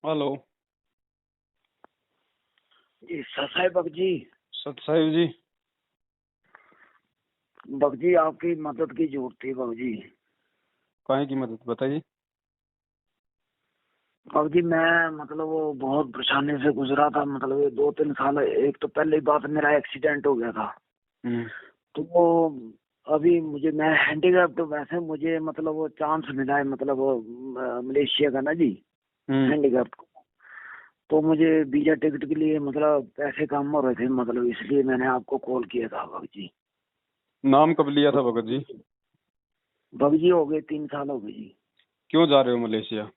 Hello. जी Sasai bug जी। सत साहिब जी। Bug जी आपकी मदद की जरूरत थी बग जी। काहे की मदद बताइए। बग जी मैं मतलब वो बहुत परेशानी से गुजरा था। मतलब ये 2-3 साल, एक तो पहले ही बात मेरा एक्सीडेंट हो गया था। हम्म। तो वो अभी मुझे, मैं हैंडीकैप, तो वैसे मुझे मतलब वो चांस मिला है, मतलब वो मलेशिया का ना जी, हम्म। हैंडीकैप। तो मुझे वीजा टिकट के लिए मतलब पैसे कम हो रहे थे, मतलब इसलिए मैंने आपको कॉल किया था बग जी। नाम कब लिया तो था भगत जी? बग जी हो गए 3 साल हो गए जी। क्यों जा रहे हो मलेशिया?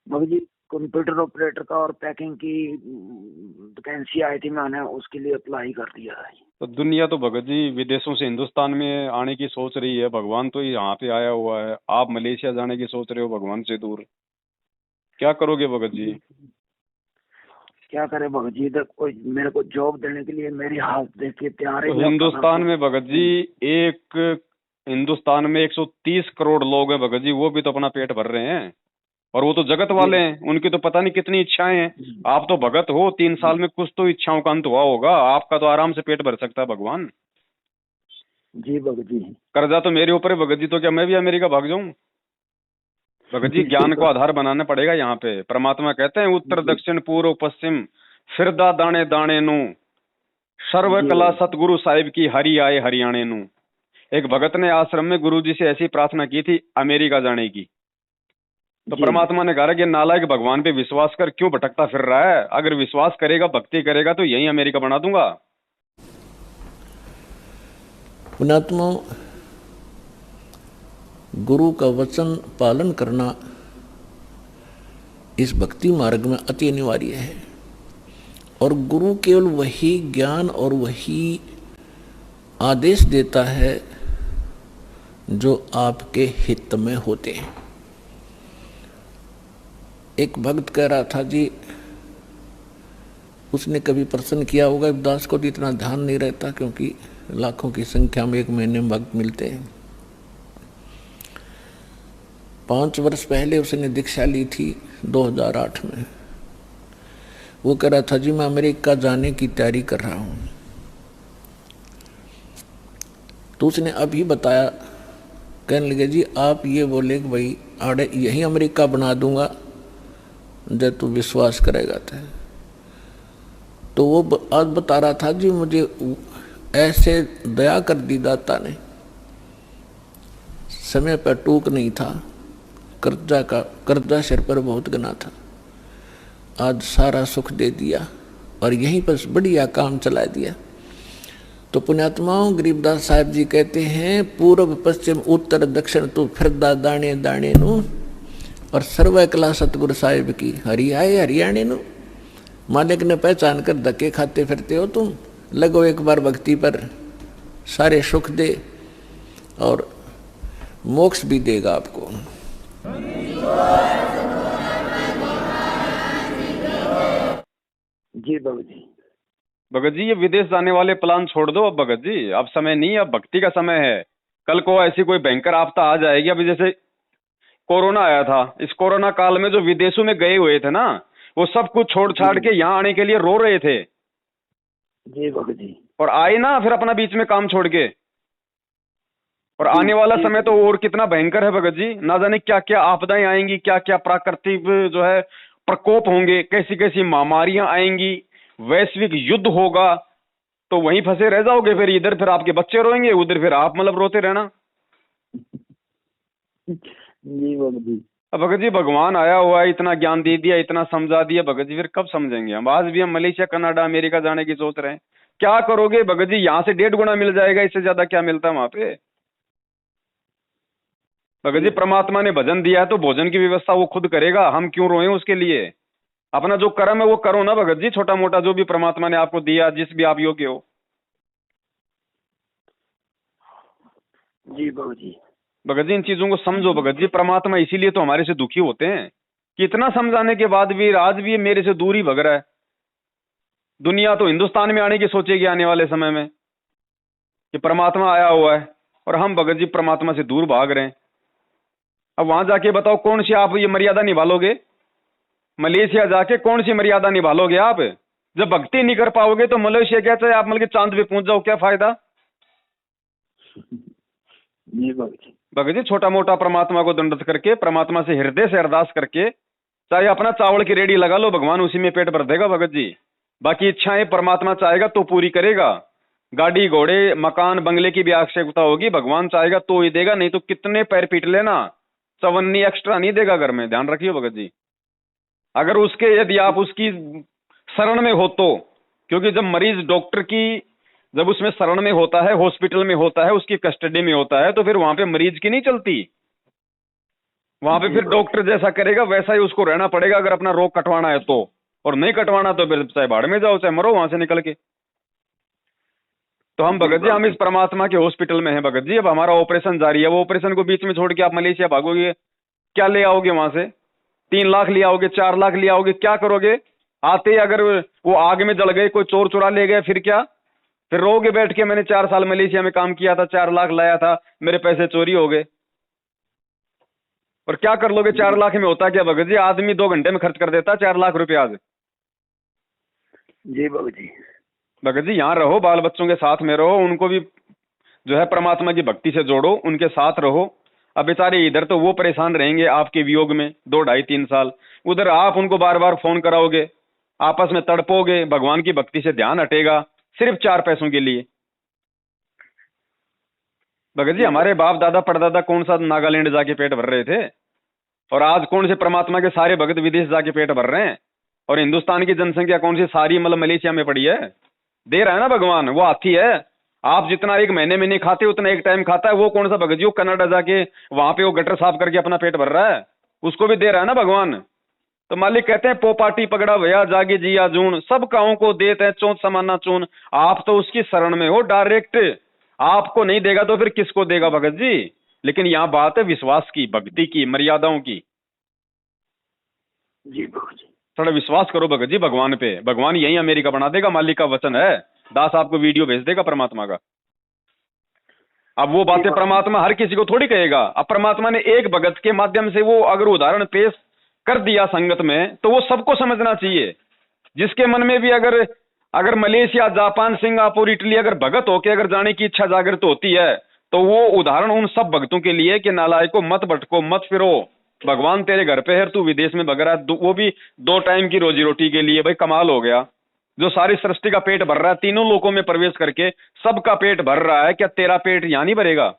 मगर जी कंप्यूटर ऑपरेटर का और पैकिंग की वैकेंसी आई थी, मैंने उसके लिए अप्लाई कर दिया है। तो दुनिया तो भगत जी विदेशों से हिंदुस्तान में आने की सोच रही है। भगवान तो यहाँ पे आया हुआ है, आप मलेशिया जाने की सोच रहे हो भगवान से दूर। क्या करोगे भगत जी? क्या करे भगत जी, इधर कोई मेरे को जॉब देने के लिए मेरी हालत देख के तैयार ही तो नहीं होता था हिंदुस्तान तो। में भगत जी एक हिंदुस्तान में 130 करोड़ लोग हैं भगत जी, वो भी तो अपना पेट भर रहे हैं। और वो तो जगत जी वाले हैं, उनकी तो पता नहीं कितनी इच्छाएं हैं। आप तो भगत हो, 3 साल में कुछ तो इच्छाओं का अंत हुआ होगा, आपका तो आराम से पेट भर सकता है भगवान। जी भगत जी। कर्जा तो मेरे ऊपर है भगत जी, तो क्या मैं भी अमेरिका भाग जाऊं? भगत जी जी ज्ञान को आधार बनाना पड़ेगा यहाँ पे। परमात्मा कहते हैं उत्तर जी दक्षिण पूर्व पश्चिम फिरदा दाने दाने नु सर्व जी कला भगत सतगुरु साहिब की हरि आए हरियाणे नु। एक भगत ने आश्रम में गुरु जी से ऐसी प्रार्थना की थी अमेरिका जाने की। तो जी। परमात्मा ने कहा कि नालायक भगवान पे विश्वास कर, क्यों भटकता फिर रहा है? अगर विश्वास करेगा भक्ति करेगा तो यही अमेरिका बना दूंगा। पुण्यात्मा, गुरु का वचन पालन करना इस भक्ति मार्ग में अति अनिवार्य है। और गुरु केवल वही ज्ञान और वही आदेश देता है जो आपके हित में होते हैं। एक भक्त कह रहा था जी, उसने कभी प्रश्न किया होगा, दास को तो इतना ध्यान नहीं रहता क्योंकि लाखों की संख्या में एक महीने में भक्त मिलते हैं। 5 वर्ष पहले उसने दीक्षा ली थी 2008 में। वो कह रहा था जी मैं अमेरिका जाने की तैयारी कर रहा हूँ। तो उसने अभी बताया, कहने लगे जी आप ये बोले कि भाई आड़े यही अमेरिका बना दूंगा जब तू विश्वास करेगा। तो वो आज बता रहा था जी मुझे ऐसे दया कर दी दाता ने, समय पर टूक नहीं था, कर्जा सिर पर बहुत गना था, आज सारा सुख दे दिया और यहीं पर बढ़िया काम चला दिया। तो पुण्यात्माओं, गरीबदास साहब जी कहते हैं पूर्व पश्चिम उत्तर दक्षिण तू फिरदा दाने दाने नु और सर्व कला सतगुरु साहिब की हरि आए हरियाणे नु। मालिक ने पहचान कर धक्के खाते फिरते हो तुम, लगो एक बार भक्ति पर, सारे सुख दे और मोक्ष भी देगा आपको। जी भगत जी। भगत जी ये विदेश जाने वाले प्लान छोड़ दो अब भगत जी, अब समय नहीं है, अब भक्ति का समय है। कल को ऐसी कोई भयंकर आपदा आ जाएगी। अभी जैसे कोरोना आया था, इस कोरोना काल में जो विदेशों में गए हुए थे ना, वो सब कुछ छोड़ छाड़ जी के यहाँ आने के लिए रो रहे थे। जी भगत जी। और आए ना फिर अपना बीच में काम छोड़ के। और जी आने वाला जी समय तो भगत और कितना भयंकर है भगत जी, ना जाने क्या क्या आपदाएं आएंगी, क्या क्या प्राकृतिक जो है प्रकोप होंगे, कैसी कैसी महामारियां आएंगी, वैश्विक युद्ध होगा। तो वहीं फंसे रह जाओगे फिर, इधर फिर आपके बच्चे रोएंगे, उधर फिर आप मतलब रोते रहना। जी भगत जी। अब भगत जी भगवान आया हुआ है, इतना ज्ञान दे दिया, इतना समझा दिया भगत जी, फिर कब समझेंगे हम? आज भी हम मलेशिया कनाडा अमेरिका जाने की सोच रहे हैं। क्या करोगे भगत जी? यहाँ से 1.5 गुना मिल जाएगा, इससे ज्यादा क्या मिलता है वहां पे? भगत जी जी परमात्मा ने भजन दिया है तो भोजन की व्यवस्था वो खुद करेगा, हम क्यों रोए उसके लिए? अपना जो कर्म है वो करो ना भगत जी, छोटा मोटा जो भी परमात्मा ने आपको दिया, जिस भी आप योग्य हो। जी भगत जी। भगत जी इन चीजों को समझो भगत जी, परमात्मा इसीलिए तो हमारे से दुखी होते हैं कि इतना समझाने के बाद भी आज भी ये मेरे से दूर ही भग रहा है। दुनिया तो हिंदुस्तान में आने की सोचेगी आने वाले समय में कि परमात्मा आया हुआ है, और हम भगत जी परमात्मा से दूर भाग रहे हैं। अब वहां जाके बताओ कौन सी आप ये मर्यादा निभा लोगे? मलेशिया जाके कौन सी मर्यादा निभा लोगे आप? जब भक्ति नहीं कर पाओगे तो मलेशिया क्या चाहे आप मतलब चांद पे पहुंच जाओ, क्या फायदा? जी भगत जी। भगत जी छोटा मोटा परमात्मा को दंडत करके, परमात्मा से हृदय से अरदास करके, चाहे अपना चावल की रेडी लगा लो, भगवान उसी में पेट भर देगा भगत जी। बाकी इच्छाएं परमात्मा चाहेगा तो पूरी करेगा। गाड़ी घोड़े मकान बंगले की भी आवश्यकता होगी, भगवान चाहेगा तो ही देगा, नहीं तो कितने पैर पीट लेना, चवन्नी एक्स्ट्रा नहीं देगा घर में, ध्यान रखिए भगत जी। अगर उसके यदि आप उसकी शरण में हो तो, क्योंकि जब मरीज डॉक्टर की जब उसमें शरण में होता है, हॉस्पिटल में होता है, उसकी कस्टडी में होता है, तो फिर वहां पे मरीज की नहीं चलती, वहां पे फिर डॉक्टर जैसा करेगा वैसा ही उसको रहना पड़ेगा, अगर अपना रोग कटवाना है तो। और नहीं कटवाना तो फिर चाहे भाड़ में जाओ, चाहे मरो वहां से निकल के। तो हम भगत जी हम इस परमात्मा के हॉस्पिटल में हैं भगत जी। अब हमारा ऑपरेशन जारी है, वो ऑपरेशन को बीच में छोड़ के आप मलेशिया भागोगे, क्या ले आओगे वहां से? 3 लाख ले आओगे, 4 लाख ले आओगे, क्या करोगे? आते अगर वो आग में जल गए, कोई चोर चुरा ले गए, फिर क्या? फिर रोगे बैठ के मैंने 4 साल मलेशिया में काम किया था, 4 लाख लाया था, मेरे पैसे चोरी हो गए। और क्या कर लोगे 4 लाख में? होता क्या भगत जी, आदमी 2 घंटे में खर्च कर देता 4 लाख रुपए आज। जी भगत जी। भगत जी यहाँ रहो, बाल बच्चों के साथ में रहो, उनको भी जो है परमात्मा की भक्ति से जोड़ो, उनके साथ रहो। अब बेचारे इधर तो वो परेशान रहेंगे आपके वियोग में 2, 2.5, 3 साल, उधर आप उनको बार बार फोन कराओगे, आपस में तड़पोगे, भगवान की भक्ति से ध्यान हटेगा सिर्फ 4 पैसों के लिए। भगत जी हमारे बाप दादा परदादा कौन सा नागालैंड जाके पेट भर रहे थे, और आज कौन से परमात्मा के सारे भगत विदेश जाके पेट भर रहे हैं, और हिंदुस्तान की जनसंख्या कौन सी सारी मतलब मलेशिया में पड़ी है। दे रहा है ना भगवान, वो हाथी है। आप जितना एक महीने में नहीं खाते उतना एक टाइम खाता है, वो कौन सा भगत जी वो कनाडा जाके वहां पे वो गटर साफ करके अपना पेट भर रहा है, उसको भी दे रहा है ना भगवान। तो मालिक कहते हैं पोपाटी पकड़ा भया जागे जिया जून, सब काओं को देते हैं चौथ समाना चून। आप तो उसकी शरण में हो डायरेक्ट, आपको नहीं देगा तो फिर किसको देगा भगत जी? लेकिन यहाँ बात है विश्वास की, भक्ति की, मर्यादाओं की। जी भगत जी। थोड़ा विश्वास करो भगत जी भगवान पे, भगवान यही अमेरिका बना देगा, मालिक का वचन है। दास आपको वीडियो भेज देगा परमात्मा का। अब वो बातें परमात्मा हर किसी को थोड़ी कहेगा। अब परमात्मा ने एक भगत के माध्यम से वो अगर उदाहरण पेश कर दिया संगत में, तो वो सबको समझना चाहिए। जिसके मन में भी अगर मलेशिया, जापान, सिंगापुर, इटली अगर भगत होके अगर जाने की इच्छा जागृत होती है, तो वो उदाहरण उन सब भक्तों के लिए कि नालायको मत भटको, मत फिरो, भगवान तेरे घर पे है, तू विदेश में भग रहा है, वो भी 2 टाइम की रोजी रोटी के लिए। भाई कमाल हो गया, जो सारी सृष्टि का पेट भर रहा है, तीनों लोकों में प्रवेश करके सबका पेट भर रहा है, क्या तेरा पेट यहां नहीं भरेगा?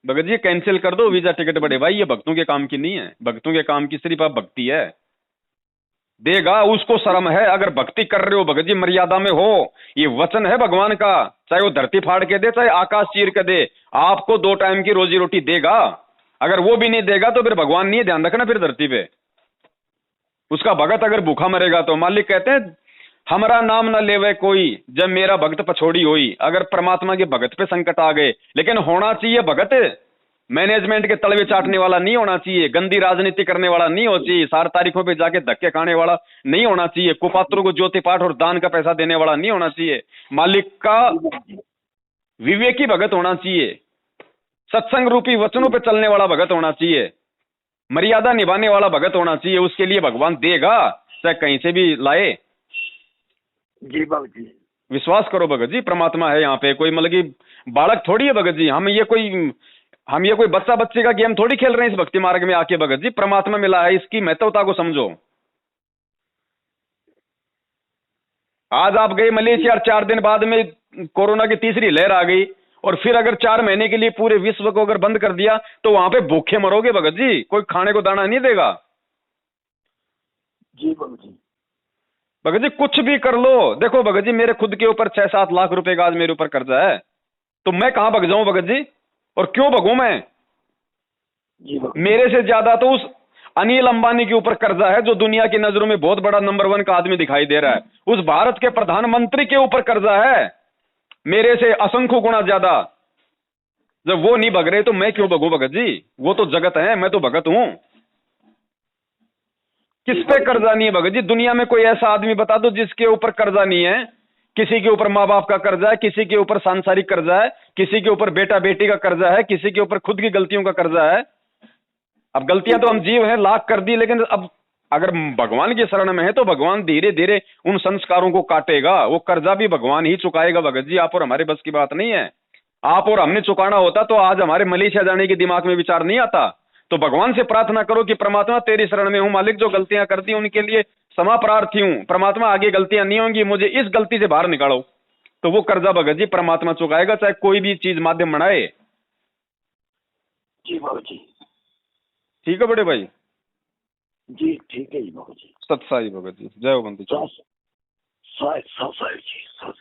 भगत जी कैंसिल कर दो वीजा टिकट बड़े भाई, ये भक्तों के काम की नहीं है, भक्तों के काम की सिर्फ आप भक्ति है। देगा उसको शर्म है, अगर भक्ति कर रहे हो भगत जी मर्यादा में हो, ये वचन है भगवान का, चाहे वो धरती फाड़ के दे चाहे आकाश चीर के दे, आपको 2 टाइम की रोजी रोटी देगा। अगर वो भी नहीं देगा तो फिर भगवान नहीं है, ध्यान रखना फिर धरती पे। उसका भगत अगर भूखा मरेगा तो मालिक कहते हैं हमारा नाम न लेवे कोई जब मेरा भगत पछोड़ी हुई। अगर परमात्मा के भगत पे संकट आ गए, लेकिन होना चाहिए भगत मैनेजमेंट के तलवे चाटने वाला नहीं होना चाहिए, गंदी राजनीति करने वाला नहीं होना चाहिए, 4 तारीखों पे जाके धक्के खाने वाला नहीं होना चाहिए, कुपात्रों को ज्योति पाठ और दान का पैसा देने वाला नहीं होना चाहिए, मालिक का विवेकी भगत होना चाहिए, सत्संग रूपी वचनों पे चलने वाला भगत होना चाहिए, मर्यादा निभाने वाला भगत होना चाहिए। उसके लिए भगवान देगा, चाहे कहीं से भी लाए। जी भगत जी। विश्वास करो भगत जी, परमात्मा है यहाँ पे, कोई मतलब कि बालक थोड़ी है भगत जी। हम ये कोई बच्चा बच्चे का गेम थोड़ी खेल रहे हैं इस भक्ति मार्ग में आके भगत जी। परमात्मा मिला है, इसकी महत्वता को समझो। आज आप गए मलेशिया, 4 दिन बाद में कोरोना की तीसरी लहर आ गई, और फिर अगर 4 महीने के लिए पूरे विश्व को अगर बंद कर दिया तो वहां पे भूखे मरोगे भगत जी, कोई खाने को दाना नहीं देगा। जी भगत जी। भगत जी कुछ भी कर लो, देखो भगत जी मेरे खुद के ऊपर 6-7 लाख रुपए का आज मेरे ऊपर कर्जा है, तो मैं कहां भग जाऊं भगत जी, और क्यों भगूं मैं? जी भगत। मेरे से ज्यादा तो उस अनिल अंबानी के ऊपर कर्जा है, जो दुनिया की नजरों में बहुत बड़ा नंबर 1 का आदमी दिखाई दे रहा है। उस भारत के प्रधानमंत्री के ऊपर कर्जा है, मेरे से असंख्य गुना ज्यादा। जब वो नहीं भग रहे तो मैं क्यों भगूं भगत जी? वो तो जगत है, मैं तो भगत हूं। किस पे कर्जा नहीं है भगत जी? दुनिया में कोई ऐसा आदमी बता दो जिसके ऊपर कर्जा नहीं है। किसी के ऊपर माँ बाप का कर्जा है, किसी के ऊपर सांसारिक कर्जा है, किसी के ऊपर बेटा बेटी का कर्जा है, किसी के ऊपर खुद की गलतियों का कर्जा है। अब गलतियां तो हम जीव हैं, लाख कर दी, लेकिन अब अगर भगवान की शरण में है तो भगवान धीरे धीरे उन संस्कारों को काटेगा। वो कर्जा भी भगवान ही चुकाएगा भगत जी, आप और हमारे बस की बात नहीं है। आप और हमने चुकाना होता तो आज हमारे मलेशिया जाने के दिमाग में विचार नहीं आता। तो भगवान से प्रार्थना करो कि परमात्मा तेरी शरण में हूं मालिक, जो गलतियां कर दी उनके लिए क्षमा प्रार्थी हूं, परमात्मा आगे गलतियां नहीं होंगी, मुझे इस गलती से बाहर निकालो। तो वो कर्जा भगत जी परमात्मा चुकाएगा, चाहे कोई भी चीज माध्यम बनाए। जी बाबू जी। ठीक है बड़े भाई जी ठीक है जी बाबू जी। सत साई भगत जी, जय हो बंदी। साहब जी, सत